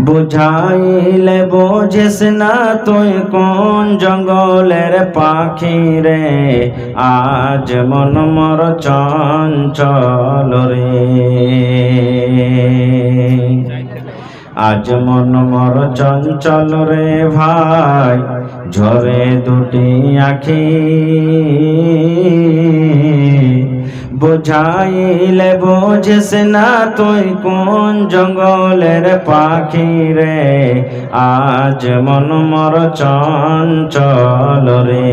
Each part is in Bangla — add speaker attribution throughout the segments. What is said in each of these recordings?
Speaker 1: বুঝাইলে বোঝিস না তুই কোন জঙ্গলের পাখি রে, আজ মন মর চঞ্চল রে। আজ মন মর চঞ্চল রে ভাই, ঝরে দুটি আখি। বুঝাইলে বোঝিস না তুই কোন জঙ্গলের পাখি রে, আজ মন মর চঞ্চল রে।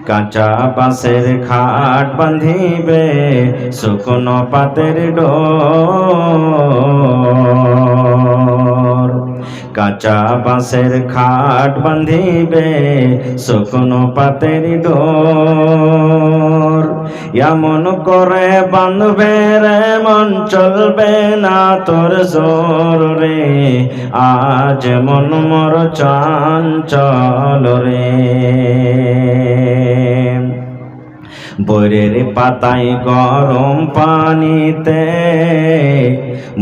Speaker 1: কাঁচা বাঁশের খাট বাঁধিবে শুকনো পাতের ডোর, কাঁচা বাঁশের খাট বাঁধিবে শুকনো পাতের ডোর। এমন করে বাঁধবে রে মন চলবে না তোর জোর রে, আজ মন মর চঞ্চল রে। বৈরের পাতায় গরম পানিতে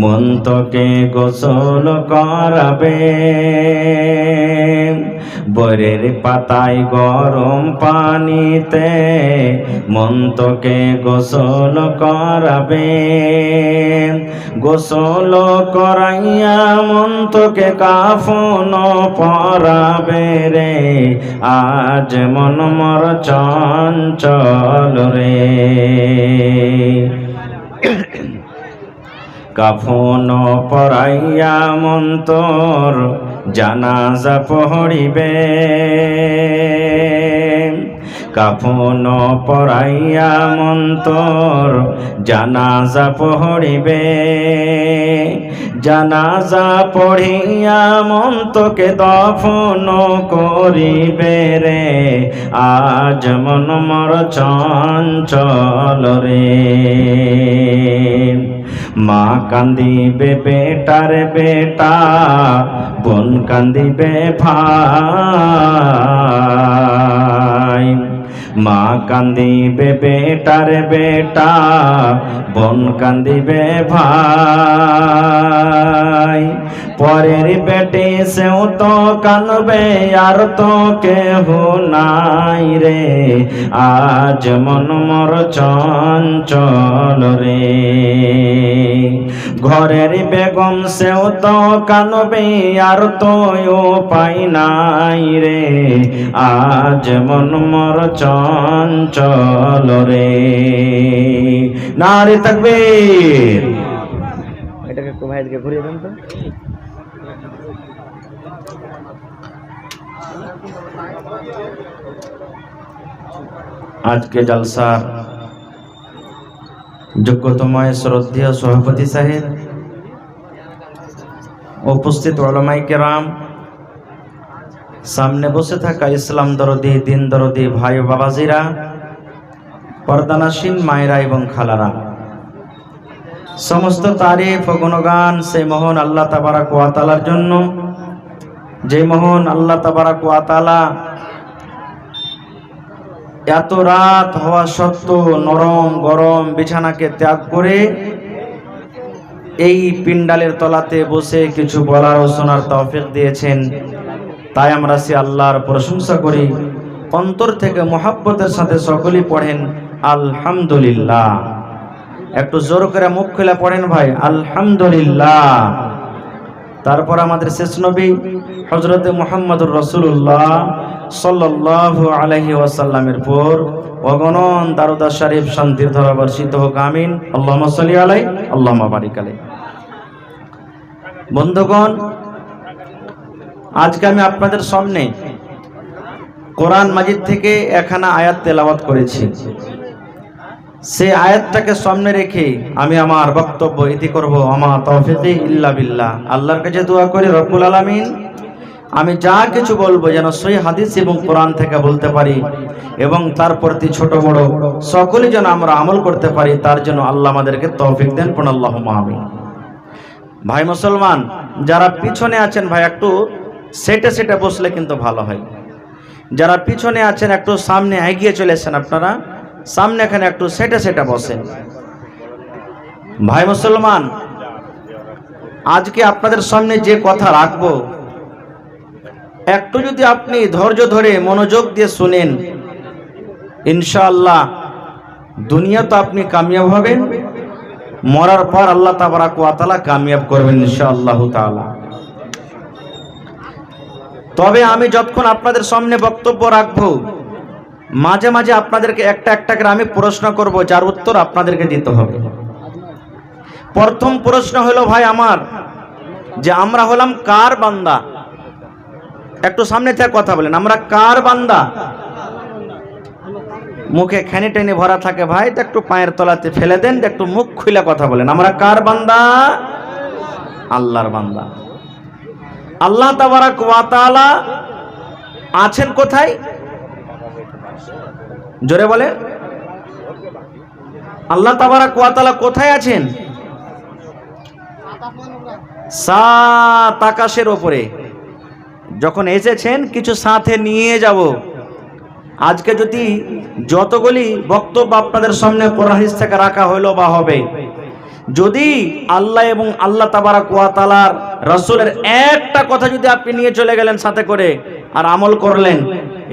Speaker 1: মন তোকে গোসল করাবে, বৈরের পাতায় গরম পানিতে মন তোকে গোসল করাবে। গোসল করাইয়া মন তোকে কাফন পরাবে রে, আজ মন মর চঞ্চল রে। কাফন পরাইয়া মন তোর জানাজা পড়িবে, কাফন পরাইয়া মন তোর জানাজা পড়িবে। জানাজা পড়িয়া মন তোকে দফন করিবে রে, আজ মন মর চঞ্চল রে। মা কান্দিবে বেটার বেটা, বোন কান্দিবে ভাই। মা কান্দিবে বেটার বেটা, বোন কান্দিবে ভাই। পরের বেটে সেও তো কানবে আর তো কেহ নাই রে, আজ মন মর চঞ্চল রে। ঘরের বেগম সেও তো কানবে আর তো উপায় নাই রে, আজ মন মর চঞ্চল রে। নারে তাকবীর। এটাকে একটু ভাইকে ঘুরিয়ে দেন তো। আজকে জলসার যোগ্যতময় শ্রদ্ধেয় সভাপতি সাহেব, উপস্থিত উলামায়ে কেরাম, সামনে বসে থাকা ইসলাম দরদি দিন দরদি ভাই বাবাজিরা, পর্দানাসীন মায়েরা এবং খালারা, সমস্ত তারিফ ও গুণগান সেই মহান আল্লাহ তাবারাক ওয়া তাআলার জন্য, যে মহান আল্লাহ তাবারাক ওয়া তাআলা এত রাত হওয়া সত্ত্বেও নরম গরম বিছানাকে ত্যাগ করে এই পিন্ডালের তলাতে বসে কিছু বলার ও শোনার তৌফিক দিয়েছেন। তাই আমরা সে আল্লাহর প্রশংসা করি, অন্তর থেকে মহব্বতের সাথে সকলেই পড়েন আলহামদুলিল্লাহ। একটু জোর করে মুখ খুলে পড়েন ভাই আলহামদুলিল্লাহ। তারপর আমাদের শেষ নবী হযরত মুহাম্মদুর রাসূলুল্লাহ সাল্লাল্লাহু আলাইহি ওয়াসাল্লামের পর অগণন দারুদ শরীফ শান্তির ধারা বর্ষিত হোক, আমিন। আল্লাহুম্মা সাল্লি আলাইহি আল্লাহুম্মা বারিক আলাইহি। বন্ধুগণ, আজকে আমি আপনাদের সামনে কোরআন মাজিদ থেকে একখানা আয়াত তেলাওয়াত করেছি। সেই আয়াতটাকে সামনে রেখে আমি আমার বক্তব্য ইতি করব। আমা তাওফীকি ইল্লা বিল্লাহ। আল্লাহর কাছে দোয়া করি রব্বুল আলামিন আমি যা কিছু বলবো যেন সহি হাদিস এবং কোরআন থেকে বলতে পারি, এবং তার প্রতি ছোট বড় সকলে যেন আমরা আমল করতে পারি, তার জন্য আল্লাহ আমাদেরকে তৌফিক দেন। পড়ুন আল্লাহুম্মা আমিন। ভাই মুসলমান যারা পিছনে আছেন ভাই একটু সেটে সেটে বসলে কিন্তু ভালো হয়। যারা পিছনে আছেন একটু সামনে এগিয়ে চলে আসেন, আপনারা সামনে এখানে একটু সেটে সেটে বসেন। ভাই মুসলমান আজকে আপনাদের সামনে যে কথা রাখবো, একটু যদি আপনি ধৈর্য ধরে মনোযোগ দিয়ে শুনেন, ইনশাআল্লাহ দুনিয়া তো আপনি কামিয়াব হবেন, মরার পর আল্লাহ তাবারাক ওয়া তাআলা কামিয়াব করবেন ইনশাআল্লাহ তাআলা। তবে আমি যতক্ষণ আপনাদের সামনে বক্তব্য রাখবো, মাঝে মাঝে আপনাদেরকে একটা একটা করে আমি প্রশ্ন করব, যার উত্তর আপনাদেরকে দিতে হবে। প্রথম প্রশ্ন হলো ভাই আমার, যে আমরা হলাম কার বান্দা? একটু সামনে থেকে কথা বলেন, আমরা কার বান্দা? মুখে খেনে টেনে ভরা থাকে ভাই, তো একটু পায়ের তলাতে ফেলে দেন, একটু মুখ খুলে কথা বলেন। আমরা কার বান্দা? আল্লাহর বান্দা। আল্লাহ তাবারাক ওয়া তাআলা আছেন কোথায়? জোরে বলে, আল্লাহ তাবারাক ওয়া তাআলা কোথায় আছেন? সাত আকাশের ওপরে। যখন এসেছেন কিছু সাথে নিয়ে যাব। আজকে যদি যতগুলি বক্তব্য আপনাদের সামনে কোরআন হাদিস থেকে রাখা হলো বা হবে, যদি আল্লাহ এবং আল্লাহ তাবারাক ওয়া তাআলার রাসূলের একটা কথা যদি আপনি নিয়ে চলে গেলেন সাথে করে আর আমল করলেন,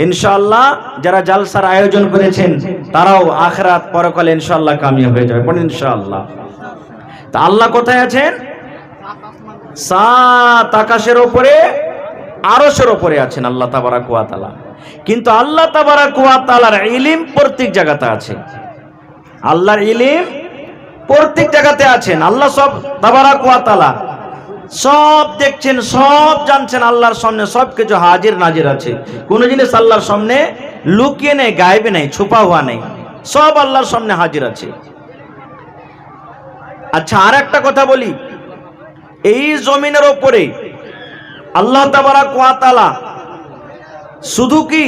Speaker 1: ইনশাআল্লাহ যারা জালসার আয়োজন করেছেন তারাও আখিরাত পরকালে ইনশাআল্লাহ কামিয়াব হয়ে যাবে। বলেন ইনশাআল্লাহ। তা আল্লাহ কোথায় আছেন? সাত আকাশের উপরে, আরশের উপরে আছেন আল্লাহ তাবারাক ওয়া তাআলা। কিন্তু আল্লাহ তাবারাক ওয়া তাআলার ইলম প্রত্যেক জায়গাতে আছে। আল্লাহর ইলম প্রত্যেক জায়গাতে আছেন। আল্লাহ সব তাবারাক ওয়া তাআলা সব দেখছেন, সব জানছেন। আল্লাহর সামনে সবকিছু হাজির নাজির আছে। কোন জিনিস আল্লাহর সামনে লুকিয়ে নেই, গায়েবে নেই, ছুপা হওয়া নেই, সব আল্লাহর সামনে হাজির আছে। আচ্ছা, আর একটা কথা বলি, এই জমিনের উপরে আল্লাহ তাবারাক ওয়া তাআলা শুধু কি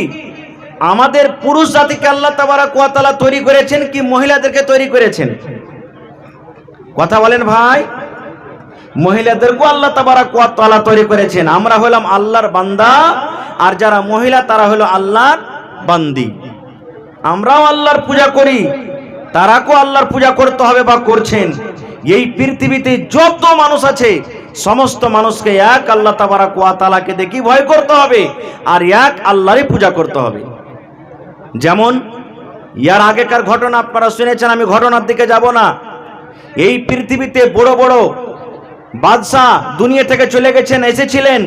Speaker 1: আমাদের পুরুষ জাতিকে আল্লাহ তাবারাক ওয়া তাআলা তৈরি করেছেন, কি মহিলাদেরকে তৈরি করেছেন? কথা বলেন ভাই। মহিলাদেরকেও আল্লাহ তাবারাক ওয়া তাআলা তৈরি করেছেন। আমরা হলাম আল্লাহর বান্দা, আর যারা মহিলা তারা হলো আল্লাহর বান্দি। আমরাও আল্লাহর পূজা করি, তারাকেও আল্লাহর পূজা করতে হবে বা করছেন। এই পৃথিবীতে যত মানুষ আছে সমস্ত মানুষকে এক আল্লাহ তাবারাক ওয়া তাআলাকে দেখি ভয় করতে হবে, আর এক আল্লাহরই পূজা করতে হবে। যেমন ইয়ার আগেকার ঘটনা আপনারা শুনেছেন, আমি ঘটনার দিকে যাব না। এই পৃথিবীতে বড় বড় বাদশাহ দুনিয়া থেকে চলে গেছেন, এসেছিলেন।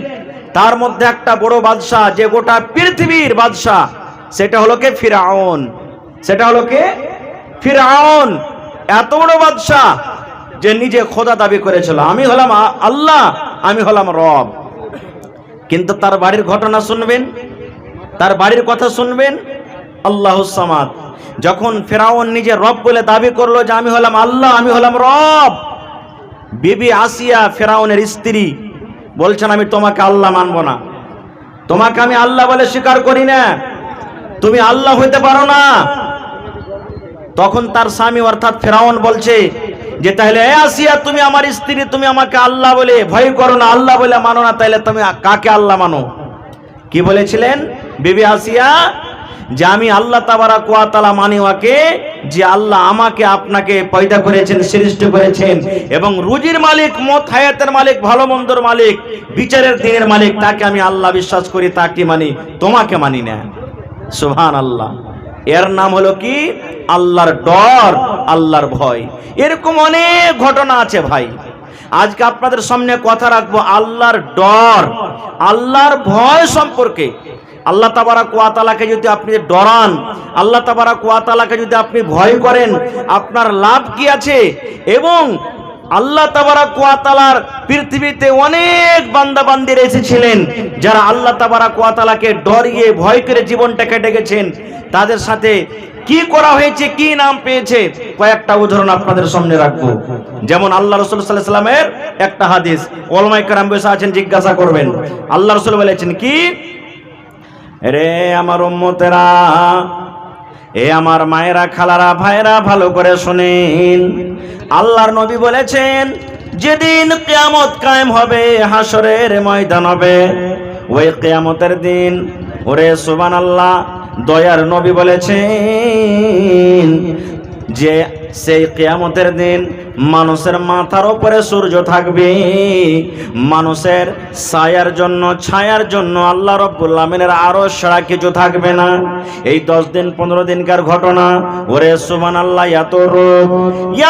Speaker 1: তার মধ্যে একটা বড় বাদশাহ, যে গোটা পৃথিবীর বাদশাহ, সেটা হলো কে? ফিরআউন। সেটা হলো কে? ফিরআউন। এত বড় বাদশাহ যে নিজে খোদা দাবি করেছিল, আমি হলাম আল্লাহ, আমি হলাম রব। কিন্তু তার বাড়ির ঘটনা শুনবেন, তার বাড়ির কথা শুনবেন। আল্লাহুস সামাদ। যখন ফিরআউন নিজে রব বলে দাবি করলো যে আমি হলাম আল্লাহ, আমি হলাম রব, বিবি আসিয়া ফিরআউনের স্ত্রী বলছেন, আমি তোমাকে আল্লাহ মানব না, তোমাকে আমি আল্লাহ বলে স্বীকার করি না, তুমি আল্লাহ হইতে পারো না। তখন তার স্বামী অর্থাৎ ফিরআউন বলছে যে তাহলে এ আসিয়া, তুমি আমার স্ত্রী, তুমি আমাকে আল্লাহ বলে ভয় করো না, আল্লাহ বলে মানো না, তাহলে তুমি কাকে আল্লাহ মানো? কি বলেছিলেন বিবি আসিয়া? যে আমি আল্লাহ তাবারাক ওয়া তাআলা মানি ওকে, যে আল্লাহ আমাকে আপনাকে পয়দা করেছেন, সৃষ্টি করেছেন, এবং রুজির মালিক, মত হায়াতের মালিক, ভালো মন্দর মালিক, বিচারের দিনের মালিক, তাকে আমি আল্লাহ বিশ্বাস করি, তাকে মানি, তোমাকে মানি না। সুবহানাল্লাহ। এর নাম হলো কি? আল্লাহর ডর, আল্লাহর ভয়। এরকম অনেক ঘটনা আছে ভাই। আজকে আপনাদের সামনে কথা রাখবো আল্লাহর ডর, আল্লাহর ভয় সম্পর্কে। আল্লাহ তাবারাক ওয়া তাআলাকে যদি আপনি ডরান, আল্লাহ তাবারাক ওয়া তাআলাকে যদি আপনি ভয় করেন, আপনার লাভ কি আছে? এবং আল্লাহ তাবারাক ওয়া তাআলার পৃথিবীতে অনেক বান্দা বান্দির এসেছিলেন যারা আল্লাহ তাবারাক ওয়া তাআলাকে ডরিয়ে ভয় করে জীবনটা কেটে গেছেন। তাদের সাথে কি করা হয়েছে, কি নাম পেয়েছে, কয়েকটা উদাহরণ আপনাদের সামনে রাখবো। যেমন আল্লাহ রাসূল সাল্লাল্লাহু আলাইহি ওয়াসাল্লামের একটা হাদিস, ওলামায়ে কেরাম বসে আছেন, জিজ্ঞাসা করবেন। আল্লাহ রাসূল বলেছেন কি? রে আমার উম্মতেরা, এ আমার মায়েরা, খালারা, ভাইরা, ভালো করে শুনেন। আল্লাহর নবী বলেছেন, যেদিন কিয়ামত কায়েম হবে, হাসরের ময়দান হবে, ওই কিয়ামতের দিন, ওরে সুবহানাল্লাহ, দয়ার নবী বলেছেন যে সেই কিয়ামতের দিন মানুষের মাথার উপরে সূর্য থাকবে, মানুষের ছায়ার জন্য ছায়ার জন্য আল্লাহ রাব্বুল আমিনের আরশ ছাড়া কিছু থাকবে না। এই 10 দিন 15 দিনকার ঘটনা। ওরে সুবহানাল্লাহ, এত রোদ,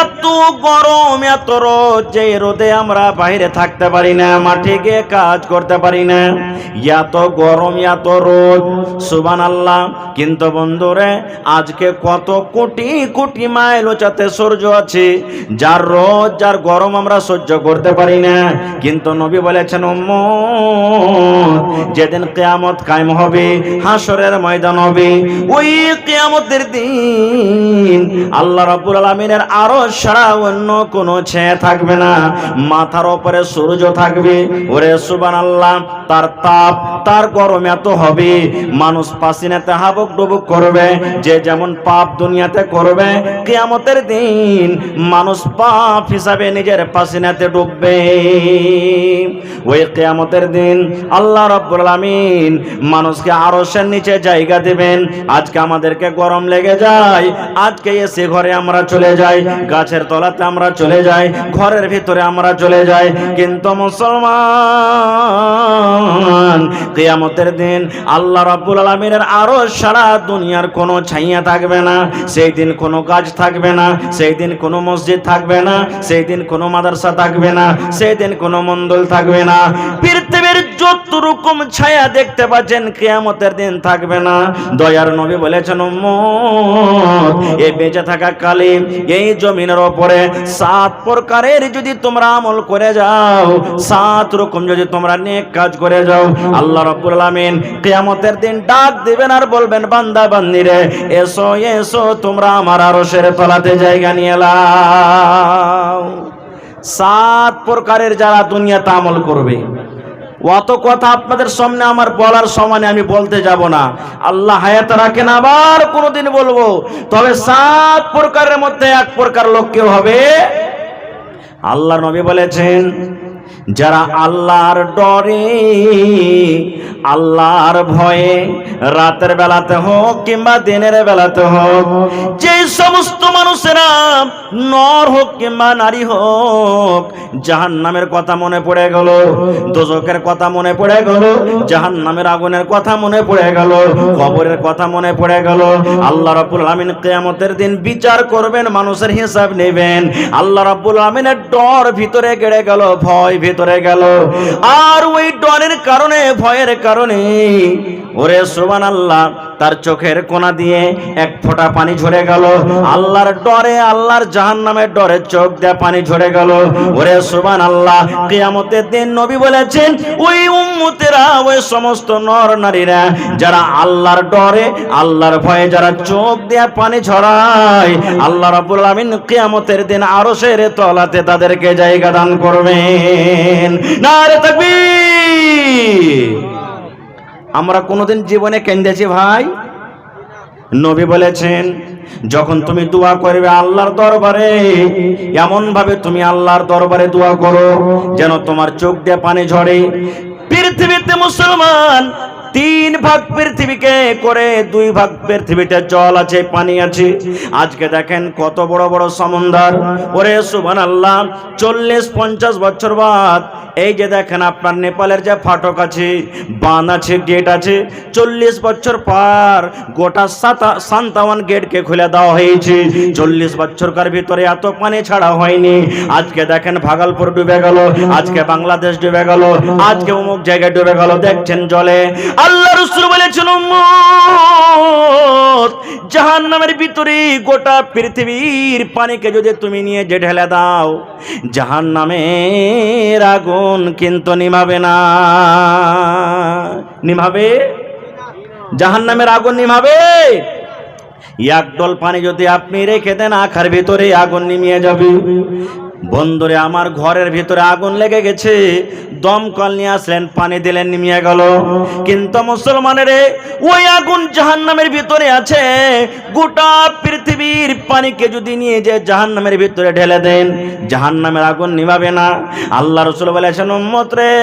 Speaker 1: এত গরম, এত রোদ, যে রোদে আমরা বাইরে থাকতে পারি না, মাঠে গিয়ে কাজ করতে পারি না, এত গরম, এত রোদ, সুবহানাল্লাহ। কিন্তু বন্ধুরে, আজকে কত কোটি কোটি মাইল উঁচাতে সূর্য আছে, যার রোদ যার গরম আমরা সহ্য করতে পারি না। কিন্তু নবী বলেছেন, উম্মত, যেদিন কিয়ামত কায়েম হবে, হাসরের ময়দান হবে, ওই কিয়ামতের দিন আল্লাহ রাব্বুল আলামিনের আরশ ছাড়া অন্য কোনো ছায়া থাকবে না, মাথার উপরে সূর্য থাকবে। ওরে সুবহানাল্লাহ, তার তাপ, তার গরম এত হবে, মানুষ পাসিনাতে হাবুক ডুবুক করবে, যে যেমন পাপ দুনিয়াতে করবে, কিয়ামতের দিন মানুষ পাপ হিসাবে নিজের পাসিনাতে ডুববে। ওই কিয়ামতের দিন আল্লাহ রাব্বুল আলামিন মানুষকে আরশের নিচে জায়গা দিবেন। আজকে আমাদেরকে গরম লেগে যায়, আজকে এসে ঘরে আমরা চলে যাই, গাছের তলাতে আমরা চলে যাই, ঘরের ভিতরে আমরা চলে যাই, কিন্তু মুসলমান, কিয়ামতের দিন আল্লাহ রাব্বুল আলামিনের আরশ সারা দুনিয়ার কোনো ছায়া থাকবে না। সেই দিন কোনো গাছ থাকবে না, সেই দিন কোনো মসজিদ থাকবে না, সেই দিন কোনো মাদ্রাসা থাকবে না, সেই দিন কোনো মন্দির থাকবে না। পৃথিবীর যত রকম ছায়া দেখতে পাচ্ছেন, কিয়ামতের দিন থাকবে না। দয়ার নবী বলেছেন, উম্মত, এই বেঁচে থাকা কালে এই জমিনের উপরে 7 প্রকারের যদি তোমরা আমল করে যাও, 7 রকম যদি তোমরা নেক কাজ করে যাও, আল্লাহ রাব্বুল আলামিন কিয়ামতের দিন ডাক দিবেন আর বলবেন, বান্দা বান্দিরে, এসো এসো, তোমরা আমার আরশের তলাতে জায়গা নিয়ে নাও। 7 প্রকারের যারা দুনিয়াতে আমল করবে, অত কথা আপনাদের সামনে আমার বলার সমানে আমি বলতে যাব না, আল্লাহ হায়াত রাখেন, আবার কোনোদিন বলবো। তবে 7 প্রকারের মধ্যে 1 প্রকার লোক কেউ হবে, আল্লাহর নবী বলেছেন, যারা আল্লাহর ডরে, আল্লাহর ভয়ে, রাতের বেলাতে হোক কিংবা দিনের বেলাতে হোক, যে সমস্ত মানুষেরা নর হোক কিংবা নারী হোক, জাহান্নামের কথা মনে পড়ে গেল, দোজখের কথা মনে পড়ে গেল, জাহান্নামের আগুনের কথা মনে পড়ে গেল, কবরের কথা মনে পড়ে গেল, আল্লাহ রাব্বুল আলামিন কিয়ামতের দিন বিচার করবেন, মানুষের হিসাব নেবেন, আল্লাহ রাব্বুল আলামিনের ডর ভিতরে গেড়ে গেল, ভয় ভিতরে গেল, আর ওই ডরের কারণে, ভয়ের কারণে, ওরে সুবহানাল্লাহ, তার চোখের কোনা দিয়ে 1 ফোঁটা পানি ঝরে গেল, আল্লাহর ডরে, আল্লাহর জাহান্নামের ডরে চোখ দিয়ে পানি ঝরে গেল। ওরে সুবহানাল্লাহ, কিয়ামতের দিন নবী বলেছেন, ওই উম্মতেরা, ওই সমস্ত নর নারীরা যারা আল্লাহর ডরে, আল্লাহর ভয়ে যারা চোখ দিয়ে পানি ঝরায়, আল্লাহ রাব্বুল আলামিন কিয়ামতের দিন আরশের তলাতে তাদেরকে জায়গা দান করবেন। নারে তাকবীর। আমরা কোনোদিন জীবনে কেঁদেছি ভাই? নবী বলেছেন, যখন তুমি দোয়া করবে আল্লাহর দরবারে, এমন ভাবে তুমি আল্লাহর দরবারে দোয়া করো যেন তোমার চোখ দিয়ে পানি ঝরে। পৃথিবীতে মুসলমান 3 ভাগ পৃথিবীকে করে, 2 ভাগ পৃথিবীতে জল আছে, পানি আছে। আজকে দেখেন কত বড় বড় সমুদ্র। ওরে সুবহানাল্লাহ, 40-50 বছর বাদ এই যে দেখেন আপনার নেপালের যে ফাটক আছে, বাঁধ আছে, গেট আছে, 40 বছর পর গোটা 57 গেটকে খুলে দেওয়া হয়েছে। 40 বছরকার ভিতরে এত পানি ছাড়া হয়নি। আজকে দেখেন ভাগলপুর ডুবে গেল, আজকে বাংলাদেশ ডুবে গেল, আজকে অমুক জায়গায় ডুবে গেল, দেখছেন জলে। আল্লাহ রাসূল বলেছেন, উম্মত, জাহান্নামের ভিতরে গোটা পৃথিবীর পানিকে যদি তুমি নিয়ে যে ঢেলে দাও, জাহান্নামের আগুন কিন্তু নিভাবে না। নিভাবে? জাহান্নামের আগুন নিভাবে? 1 ডল পানি যদি আপনি রেখে দেন, আখার ভিতরে আগুন নিমিয়ে যাবে। বন্ধুরে আমার, ঘরের ভিতরে আগুন লেগে গেছে, দমকল নিয়ে আসলেন, পানি দিলেন, নিমিয়ে গেল। কিন্তু মুসলমানের ওই আগুন জাহান্নামের ভিতরে আছে। গোটা পৃথিবীর পানিকে যদি নিয়ে যে জাহান্নামের ভিতরে ঢেলে দেন, জাহান্নামের আগুন নিভাবে না। আল্লাহ রাসূল বলেছেন, উম্মত রে,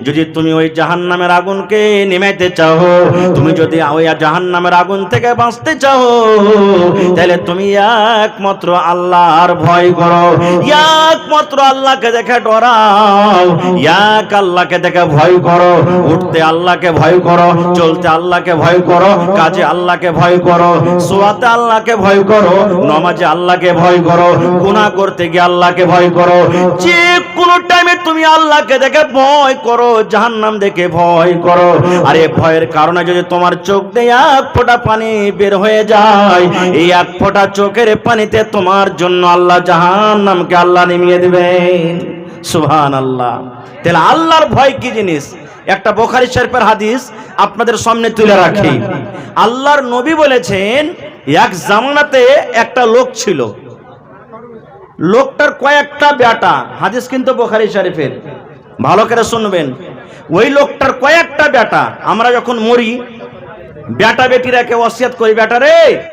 Speaker 1: যদি তুমি ওই জাহান্নামের আগুনকে নিমাইতে চাও, তুমি যদি ওই জাহান্নামের আগুন থেকে বাঁচতে চাও, তাহলে তুমি একমাত্র আল্লাহর ভয় করো, একমাত্র আল্লাহকে দেখে ডরাও, এক আল্লাহকে দেখে ভয় করো। উঠতে আল্লাহকে ভয় করো, চলতে আল্লাহকে ভয় করো, কাজে আল্লাহকে ভয় করো, সোয়াতে আল্লাহকে ভয় করো, নামাজে আল্লাহকে ভয় করো, গুনাহ করতে গিয়ে আল্লাহকে ভয় করো। যে কোনো টাইমে তুমি আল্লাহকে দেখে ভয় করো, জাহান্নাম দেখে ভয় করো। আর এই ভয়ের কারণে যদি তোমার চোখ দিয়ে এক ফোঁটা পানি বের হয়ে যায়, এই এক ফোঁটা চোখের পানিতে তোমার জন্য আল্লাহ জাহান্নামকে আল্লাহ নিমিয়ে দিবেন। সুবহানাল্লাহ। তাহলে আল্লাহর ভয় কি জিনিস? একটা বুখারী শরীফের হাদিস আপনাদের সামনে তুলে রাখি। আল্লাহর নবী বলেছেন, এক জামানাতে একটা লোক ছিল, লোকটার কয়েকটা বেটা। হাদিস কিন্তু বুখারী শরীফের, ভালো করে শুনবেন। ওই লোকটার কয়েকটা বেটা। আমরা যখন মরি, বেটা বেটিরাকে ওসিয়ত করি, বেটা রে